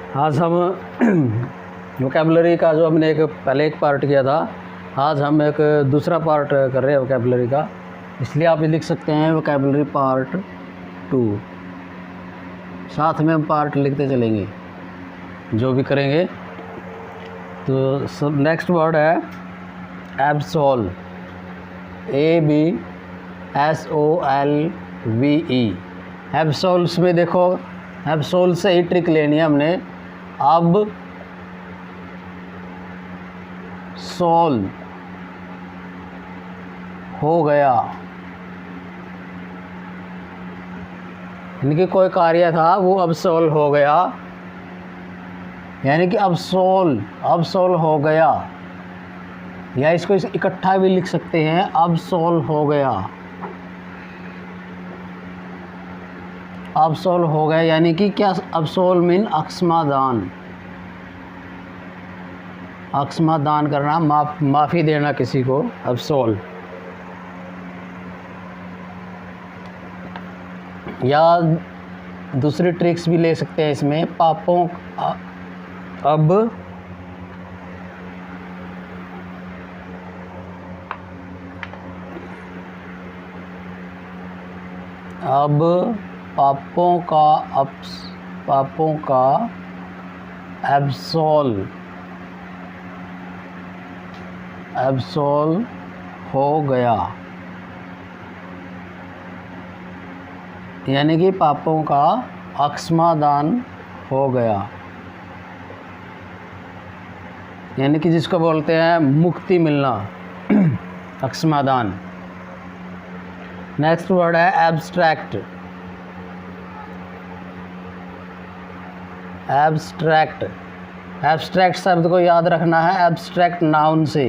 आज हम वोकेबलरी का जो हमने पहले एक पार्ट किया था, आज हम एक दूसरा पार्ट कर रहे हैं वोकेबलरी का। इसलिए आप ये लिख सकते हैं वोकेबलरी पार्ट 2। साथ में हम पार्ट लिखते चलेंगे जो भी करेंगे। तो सब नेक्स्ट वर्ड है एब्सोल, ABSOLVE। एब्सोल्स में देखो, एब्सोल से ही ट्रिक लेनी है हमने। अब सोल हो गया, यानी कि कोई कार्य था वो अब सोल हो गया, यानी कि अब सोल हो गया। या इसको इकट्ठा भी लिख सकते हैं, अब सोल हो गया, अब सोल हो गया। यानी कि क्या, अब सोल मीन अक्षमादान, अक्षमादान करना, माफ़ी देना किसी को, अब सोल। या दूसरी ट्रिक्स भी ले सकते हैं इसमें, पापों अब पापों का एब्सोल हो गया, यानी कि पापों का अक्षमादान हो गया, यानी कि जिसको बोलते हैं मुक्ति मिलना, अक्षमादान। नेक्स्ट वर्ड है एब्स्ट्रैक्ट। एब्स्ट्रैक्ट शब्द को याद रखना है एब्स्ट्रैक्ट नाउन से।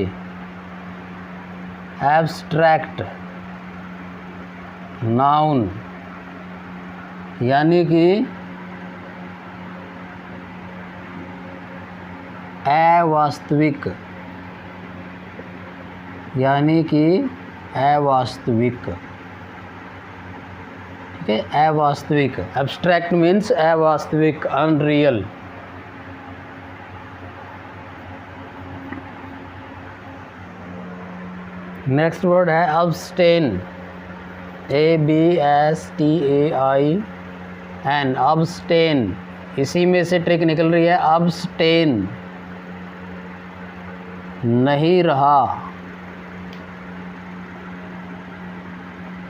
एब्स्ट्रैक्ट नाउन यानी कि अवास्तविक, यानी कि अवास्तविक। ठीक है, अवास्तविक। एब्स्ट्रैक्ट मीन्स अवास्तविक, अनरियल। नेक्स्ट वर्ड है अब्स्टेन, ABSTAIN, अब्स्टेन। इसी में से ट्रिक निकल रही है, अब्स्टेन नहीं रहा,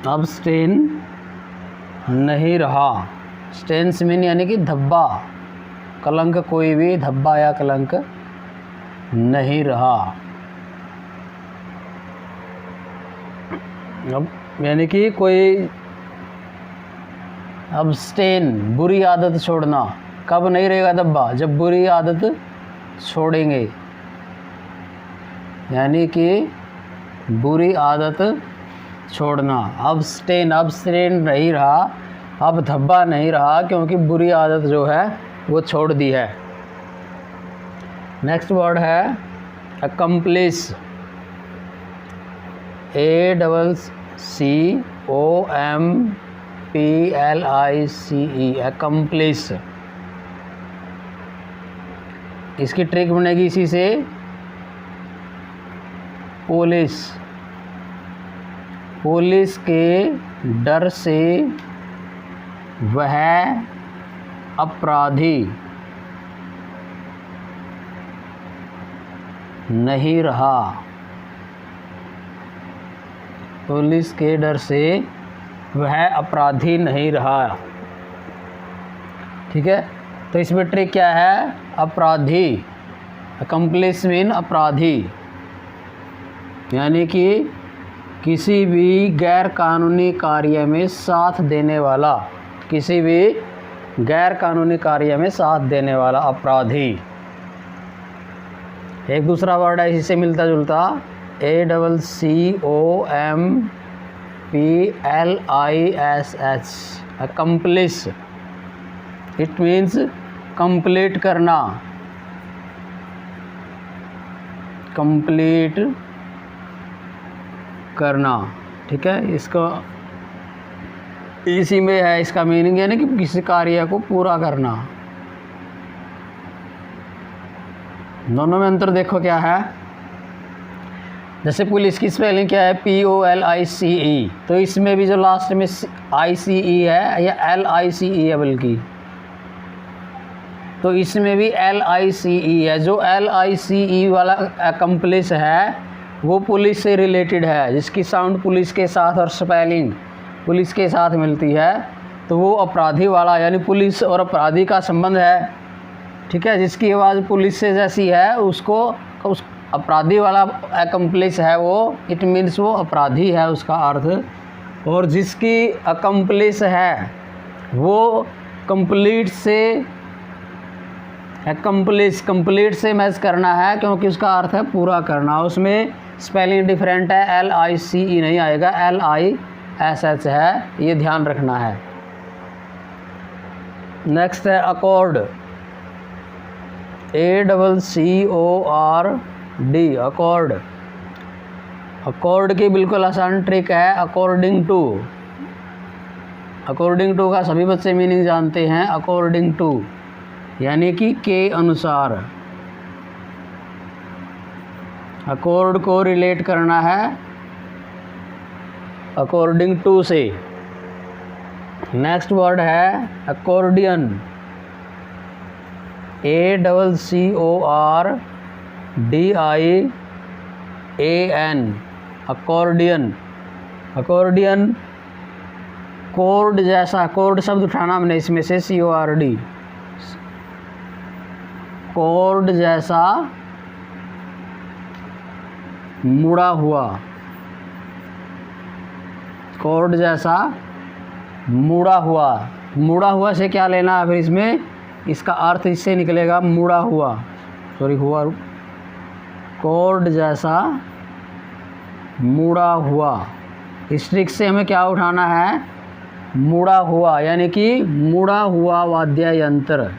अब्स्टेन नहीं रहा। स्टेन्स मीन यानी कि धब्बा, कलंक, कोई भी धब्बा या कलंक नहीं रहा। अब यानी कि कोई अब्स्टेन, बुरी आदत छोड़ना। कब नहीं रहेगा धब्बा? जब बुरी आदत छोड़ेंगे, यानी कि बुरी आदत छोड़ना। अब्स्टेन नहीं रहा, अब धब्बा नहीं रहा, क्योंकि बुरी आदत जो है वो छोड़ दी है। नेक्स्ट वर्ड है अकम्प्लिश, ACCOMPLICE, अकम्प्लिश। इसकी ट्रिक बनेगी इसी से, पुलिस के डर से वह अपराधी नहीं रहा, पुलिस के डर से वह अपराधी नहीं रहा। ठीक है, तो इसमें ट्रिक क्या है? अपराधी, अकम्प्लिश मीन अपराधी, यानी कि किसी भी गैर कानूनी कार्य में साथ देने वाला, किसी भी गैर कानूनी कार्य में साथ देने वाला अपराधी। एक दूसरा वर्ड है इससे मिलता जुलता, ACCOMPLISH, accomplish. It means complete करना, कंप्लीट करना। ठीक है, इसका इसी में है इसका मीनिंग, यानी कि किसी कार्य को पूरा करना। दोनों में अंतर देखो क्या है। जैसे पुलिस की स्पेलिंग क्या है, POLICE, तो इसमें भी जो लास्ट में ICE है या LICE है बल्कि, तो इसमें भी LICE है। जो LICE वाला अकम्प्लिस है वो पुलिस से रिलेटेड है, जिसकी साउंड पुलिस के साथ और स्पेलिंग पुलिस के साथ मिलती है, तो वो अपराधी वाला यानी पुलिस और अपराधी का संबंध है। ठीक है, जिसकी आवाज़ पुलिस से जैसी है उसको उस अपराधी वाला अकम्प्लिस है वो, इट मीन्स वो अपराधी है उसका अर्थ। और जिसकी अकम्प्लिस है वो कंप्लीट से मैच करना है, क्योंकि उसका अर्थ है पूरा करना। उसमें स्पेलिंग डिफरेंट है, LICE नहीं आएगा, LISH है, ये ध्यान रखना है। नेक्स्ट है अकॉर्ड, ACCORD, अकॉर्ड। अकॉर्ड की बिल्कुल आसान ट्रिक है, अकॉर्डिंग टू का सभी बच्चे मीनिंग जानते हैं। अकॉर्डिंग टू यानी कि के अनुसार, अकॉर्ड को रिलेट करना है अकॉर्डिंग टू से। नेक्स्ट वर्ड है accordion, ACCORDIAN, accordion. Accordion cord जैसा, कोर्ड शब्द उठाना हमने इसमें से, CORD, कोर्ड जैसा मुड़ा हुआ, कोर्ड जैसा मुड़ा हुआ। मुड़ा हुआ से क्या लेना है फिर इसमें, इसका अर्थ इससे निकलेगा मुड़ा हुआ, हुआ, कोर्ड जैसा मुड़ा हुआ। इस ट्रिक से हमें क्या उठाना है, मुड़ा हुआ, यानी कि मुड़ा हुआ वाद्य यंत्र,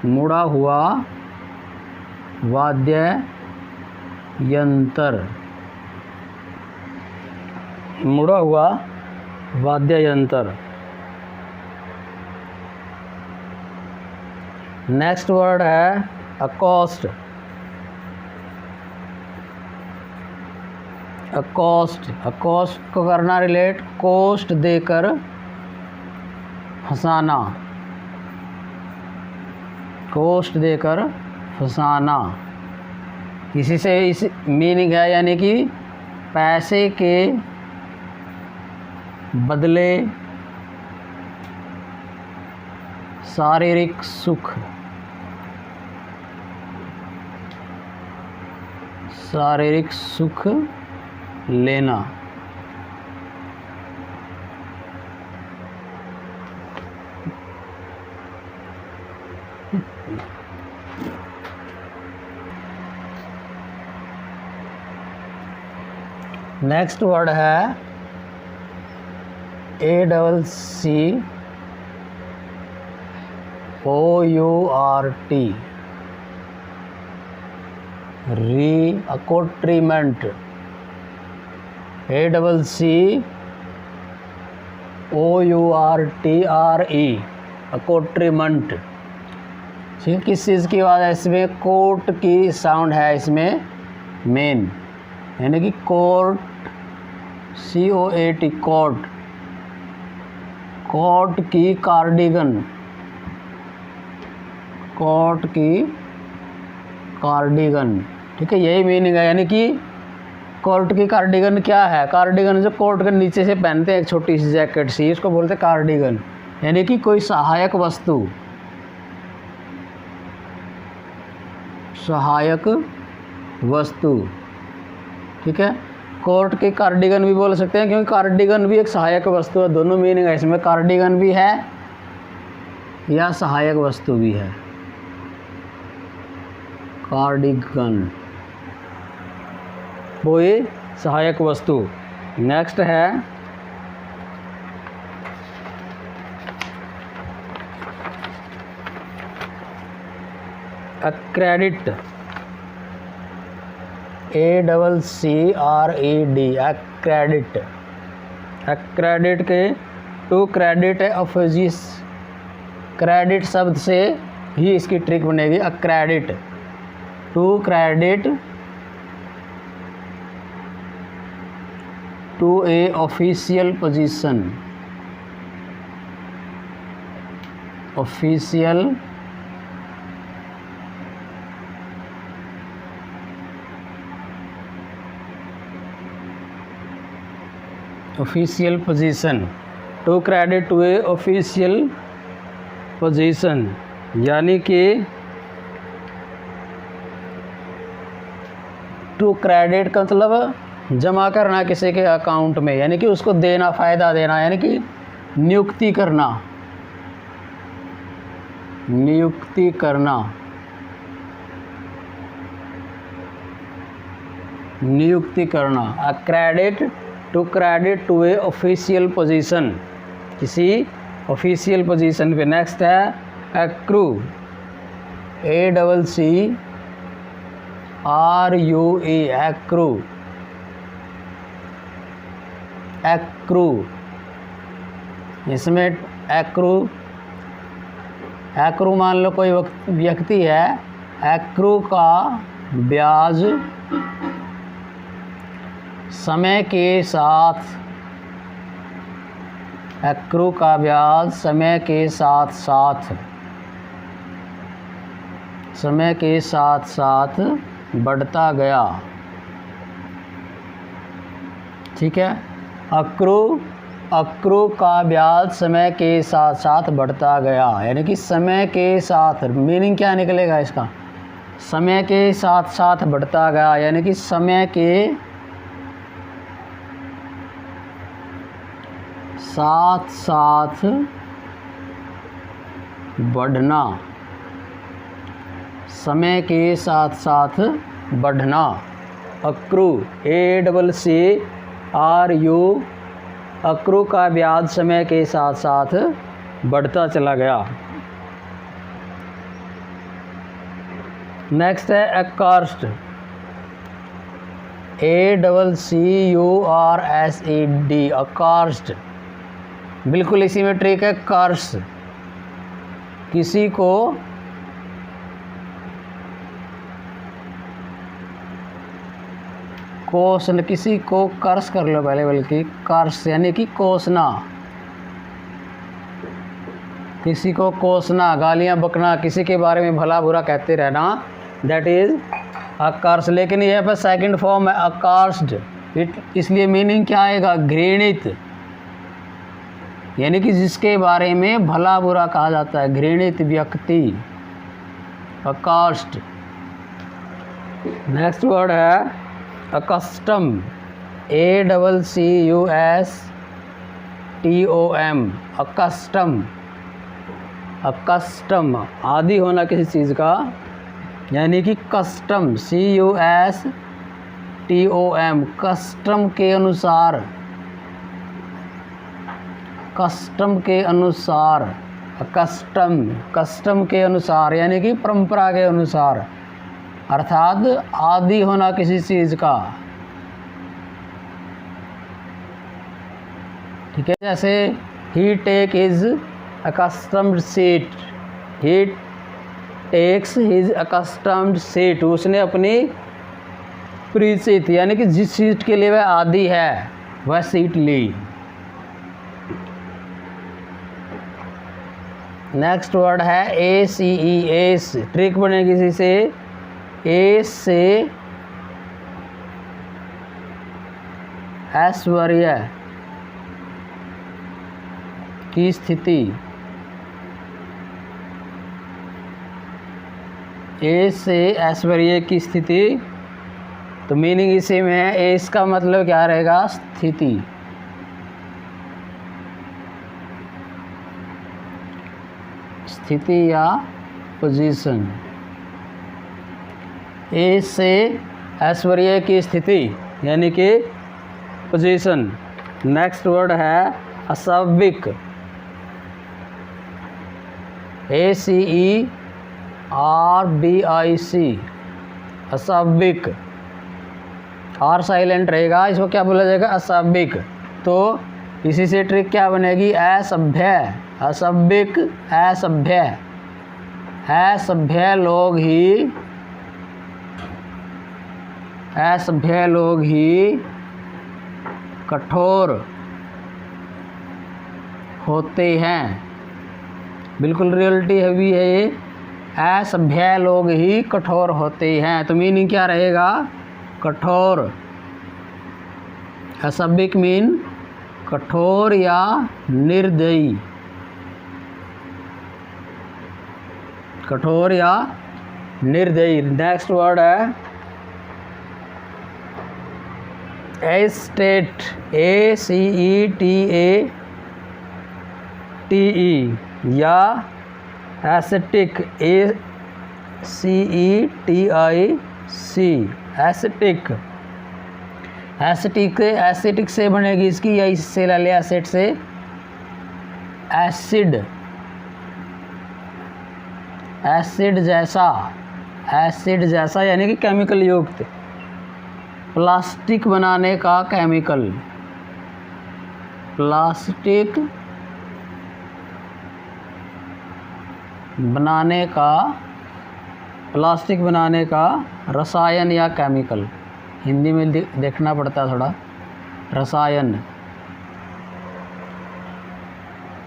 मुड़ा हुआ वाद्य यंत्र, मुड़ा हुआ वाद्य यंत्र। नेक्स्ट वर्ड है अकॉस्ट, अकॉस्ट। अकॉस्ट को करना रिलेट, कोस्ट देकर फंसाना, कोस्ट देकर फंसाना, इसी से इस मीनिंग है, यानी कि पैसे के बदले शारीरिक सुख, शारीरिक सुख लेना। नेक्स्ट वर्ड है ACCOURT, री अकोट्रीमेंट, ACCOURTRE, अकोट्रीमेंट। ठीक, किस चीज़ की आवाज़ है इसमें, कोट की साउंड है इसमें मेन, यानी कि कोट, COAT, कोट, कोट की कार्डिगन, कोट की कार्डिगन। ठीक है, यही मीनिंग है, यानी कि कोट की कार्डिगन क्या है, कार्डिगन जो कोट के नीचे से पहनते हैं एक छोटी सी जैकेट सी, इसको बोलते हैं कार्डिगन, यानी कि कोई सहायक वस्तु, सहायक वस्तु। ठीक है, कोट के कार्डिगन भी बोल सकते हैं, क्योंकि कार्डिगन भी एक सहायक वस्तु है। दोनों मीनिंग है इसमें, कार्डिगन भी है या सहायक वस्तु भी है, कार्डिगन वो ये सहायक वस्तु। नेक्स्ट है अक्रेडिट, ACCRED, अक्रेडिट। अक्रेडिट के टू क्रेडिट है ऑफिस, क्रेडिट शब्द से ही इसकी ट्रिक बनेगी। Accredit, to credit to a official position, official official position, to credit to a official position, यानी कि टू क्रेडिट का मतलब जमा करना किसी के अकाउंट में, यानी कि उसको देना, फ़ायदा देना, यानी कि नियुक्ति करना, नियुक्ति करना, नियुक्ति करना। Accredit to credit to a official position, किसी ऑफिशियल पोजीशन पे। नेक्स्ट है एक्रू, ACCRUE, एक्रू, एक्रू। इसमें एक्रू, एक्रू मान लो कोई व्यक्ति है, एक्रू का ब्याज समय के साथ, एक्रू का ब्याज समय के साथ साथ, समय के साथ साथ बढ़ता गया। ठीक है, एक्रू का ब्याज समय के साथ साथ बढ़ता गया, यानी कि समय के साथ, मीनिंग क्या निकलेगा इसका, समय के साथ साथ बढ़ता गया, यानी कि समय के साथ साथ बढ़ना, समय के साथ साथ बढ़ना। एक्रू, ACCRU, एक्रू का ब्याज समय के साथ साथ बढ़ता चला गया। नेक्स्ट है एक्कार्स्ट, ACCURSED, एक्कार्स्ट। बिल्कुल इसी में ट्रिक है, कर्स, किसी को कोसना, किसी को कर्स कर लो पहले, बल्कि कर्स यानी कि कोसना, किसी को कोसना, गालियाँ बकना, किसी के बारे में भला बुरा कहते रहना, दैट इज अकर्स। लेकिन यह पर सेकंड फॉर्म है अकार्स्ड, इसलिए मीनिंग क्या आएगा, घृणित, यानी कि जिसके बारे में भला बुरा कहा जाता है, घृणित व्यक्ति, अकार्स्ड। नेक्स्ट वर्ड है अकस्टम, ACCUSTOM, अकस्टम, अकस्टम, आदी होना किसी चीज़ का, यानी कि कस्टम, CUSTOM, कस्टम के अनुसार, कस्टम के अनुसार, कस्टम, कस्टम के अनुसार, यानी कि परंपरा के अनुसार, अर्थात आदी होना किसी चीज़ का। ठीक है, जैसे ही टेक हिज अकस्टम्ड सीट, ही टेक्स हिज अकस्टम्ड सीट, उसने अपनी परिचित, यानी कि जिस सीट के लिए वह आदी है वह सीट ली। नेक्स्ट वर्ड है ACE, ट्रिक बनेगी इसी से, ए से ऐश्वर्य की स्थिति, ए से ऐश्वर्य की स्थिति, तो मीनिंग इसी में है, ए इसका मतलब क्या रहेगा, स्थिति, स्थिति या पोजीशन। ए से ऐश्वर्य की स्थिति यानी कि पोजीशन। नेक्स्ट वर्ड है असव्यक, ACERBIC, असव्यक, आर साइलेंट रहेगा, इसको क्या बोला जाएगा, असव्यक। तो इसी से ट्रिक क्या बनेगी, असभ्य, असभ्यक, असभ्य, असभ्य लोग ही, असभ्य लोग ही कठोर होते हैं। बिल्कुल रियलिटी हैवी है ये, असभ्य लोग ही कठोर होते हैं। तो मीनिंग क्या रहेगा, कठोर। असभ्यक मीन कठोर या निर्दयी, कठोर या निर्दयी। नेक्स्ट वर्ड है एस्टेट, ACETATE या aesthetic, ACETIC, aesthetic. Aesthetic, aesthetic से बनेगी इसकी, या इससे ले लिया एसिड से, एसिड, एसिड जैसा, एसिड जैसा यानी कि केमिकल युक्त। प्लास्टिक बनाने का केमिकल, प्लास्टिक बनाने का, प्लास्टिक बनाने का रसायन या केमिकल। हिंदी में देखना पड़ता है थोड़ा, रसायन,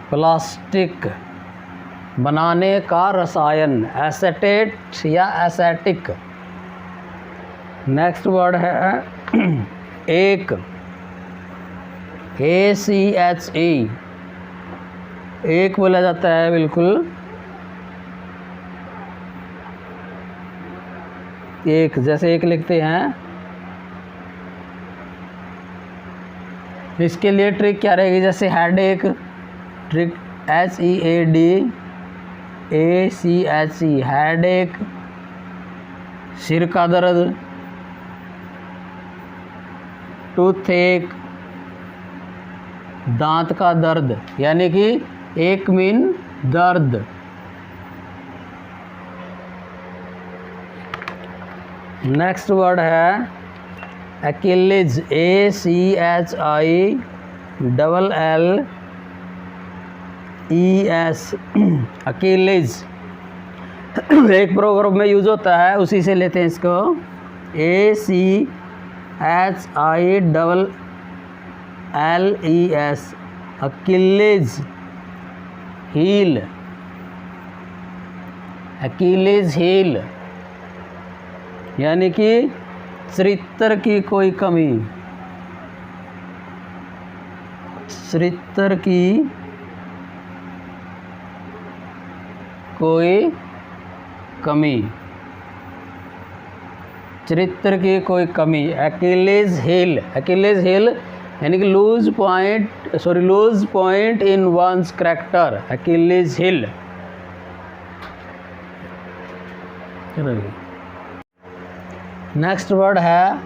प्लास्टिक बनाने का रसायन, एसेटेट या एसेटिक। नेक्स्ट वर्ड है एक, ACHE, एक बोला जाता है बिल्कुल, एक, जैसे एक लिखते हैं। इसके लिए ट्रिक क्या रहेगी, जैसे हेड एक, ट्रिक HEADACHE, हेड एक, सिर का दर्द, टूथ एक, दांत का दर्द, यानी कि एक मीन दर्द। नेक्स्ट वर्ड है अकिलेज, ACHILLES, अकिलेज। एक प्रोग्राम में यूज होता है, उसी से लेते हैं इसको, ACHILLES, अकिलेज हील, अकिलेज हील यानी कि चरित्र की कोई कमी, चरित्र की कोई कमी, चरित्र की कोई कमी, अकिलेज हील। अकिलेज हील यानी कि loose point in one's character, Achilles heel. Next word है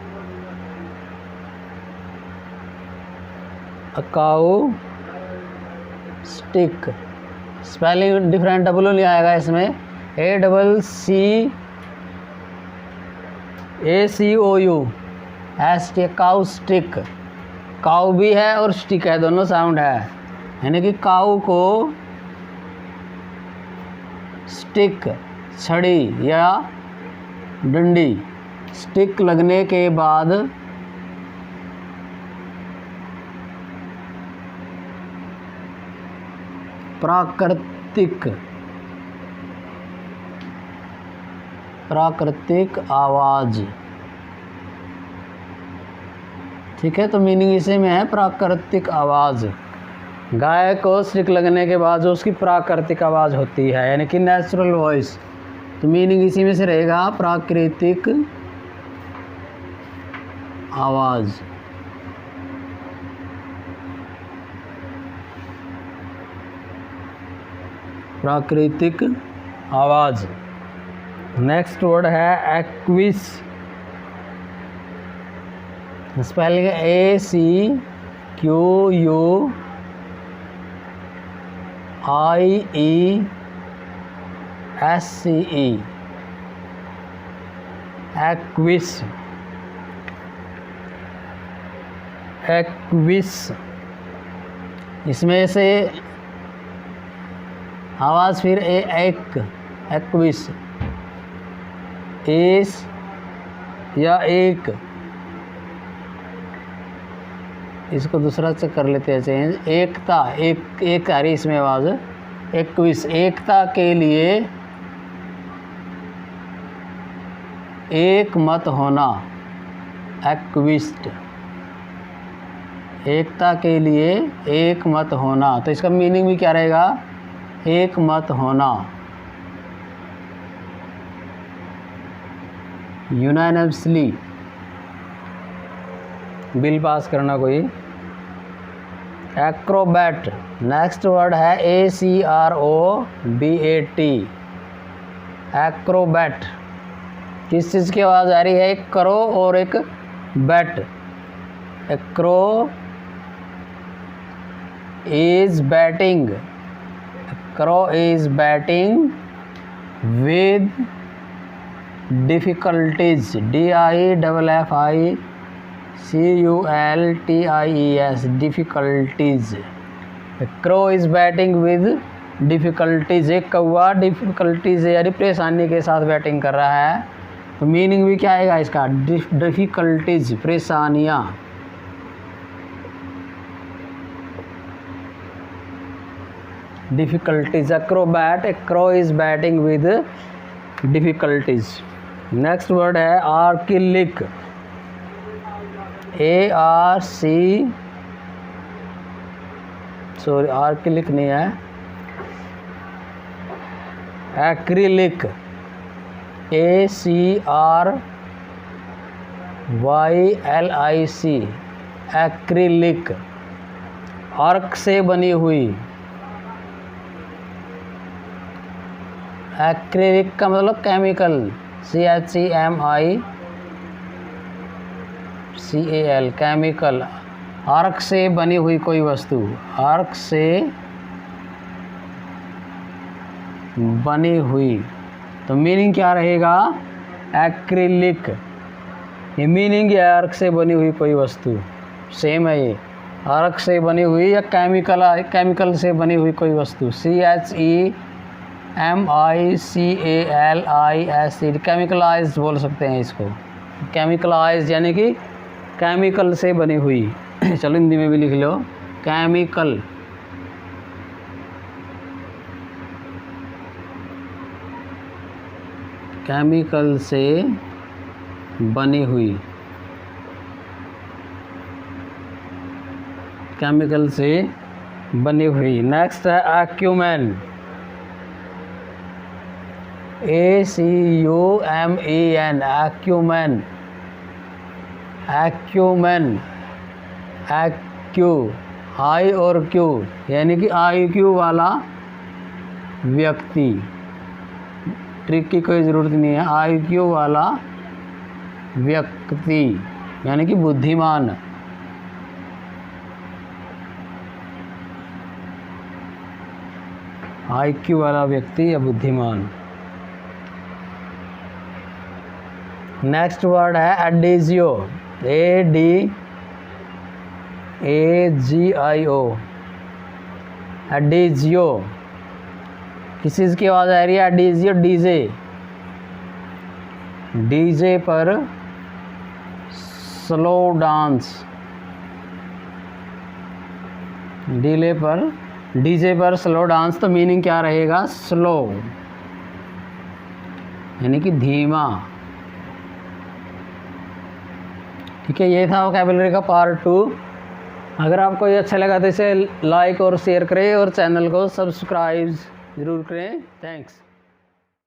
अकाउस्टिक, स्पेलिंग डिफरेंट, डबल नहीं आएगा इसमें, ACCOUST, अकाउस्टिक। काउ भी है और स्टिक है, दोनों साउंड है, यानी कि काउ को स्टिक, छड़ी या डंडी, स्टिक लगने के बाद प्राकृतिक आवाज। ठीक है, तो मीनिंग इसी में है प्राकृतिक आवाज। गाय को स्टिक लगने के बाद जो उसकी प्राकृतिक आवाज होती है, यानी कि नेचुरल वॉइस, तो मीनिंग इसी में से रहेगा प्राकृतिक आवाज। प्राकृतिक आवाज। नेक्स्ट वर्ड है aqueous, spelling ACQUIESCE, aqueous, aqueous इसमें से आवाज़ फिर एक, एक्विस, एस या एक, इसको दूसरा से कर लेते हैं चेंज। एकता, एक आ रही इसमें आवाज़, एक्विस, एकता के लिए एक मत होना, एक्विस्ट, एकता के लिए एक मत होना। तो इसका मीनिंग भी क्या रहेगा, एक मत होना। यूनानिमसली, बिल पास करना कोई। एक्रोबैट, नेक्स्ट वर्ड है ACROBAT, एक्रोबैट। किस चीज़ की आवाज़ आ रही है, एक करो और एक बैट। एक्रो इज बैटिंग, करो is batting with difficulties, DIFFICULTIES, difficulties. Crow is batting with difficulties, एक कौवा डिफ़िकल्टीज यानी परेशानी के साथ बैटिंग कर रहा है। तो मीनिंग भी क्या आएगा इसका, डिफ़िकल्टीज, परेशानियाँ। Difficulties, Acrobat, A crow is batting with difficulties. Next word है आर्किलिक, आर्किलिक नहीं है, एक्रिलिक, ACRYLIC, एक्रिलिक, आर्क से बनी हुई। एक्रिलिक का मतलब केमिकल, CHEMICAL, केमिकल, आर्क से बनी हुई कोई वस्तु, आर्क से बनी हुई। तो मीनिंग क्या रहेगा, एक्रिलिक, ये मीनिंग है आर्क से बनी हुई कोई वस्तु, सेम है ये, आर्क से बनी हुई या केमिकल से बनी हुई कोई वस्तु। CHEMICALIS, केमिकलाइज बोल सकते हैं इसको, केमिकलाइज यानी कि केमिकल से बनी हुई। चलो हिंदी में भी लिख लो, केमिकल। केमिकल से बनी हुई, केमिकल से बनी हुई। नेक्स्ट है acumen, ACUMEN, acumen, acumen, acu, I और क्यू यानी कि IQ वाला व्यक्ति, ट्रिक की कोई ज़रूरत नहीं है, IQ वाला व्यक्ति यानी कि बुद्धिमान। IQ वाला व्यक्ति या बुद्धिमान। नेक्स्ट वर्ड है एडिजियो, ADAGIO, एडिजियो। किस चीज़ की आवाज़ आ रही है, एडिजियो, डीजे पर स्लो डांस, डीजे पर स्लो डांस। तो मीनिंग क्या रहेगा, स्लो यानी कि धीमा। ठीक है, ये था वोकैबुलरी का पार्ट 2। अगर आपको ये अच्छा लगा तो इसे लाइक और शेयर करें और चैनल को सब्सक्राइब ज़रूर करें। थैंक्स।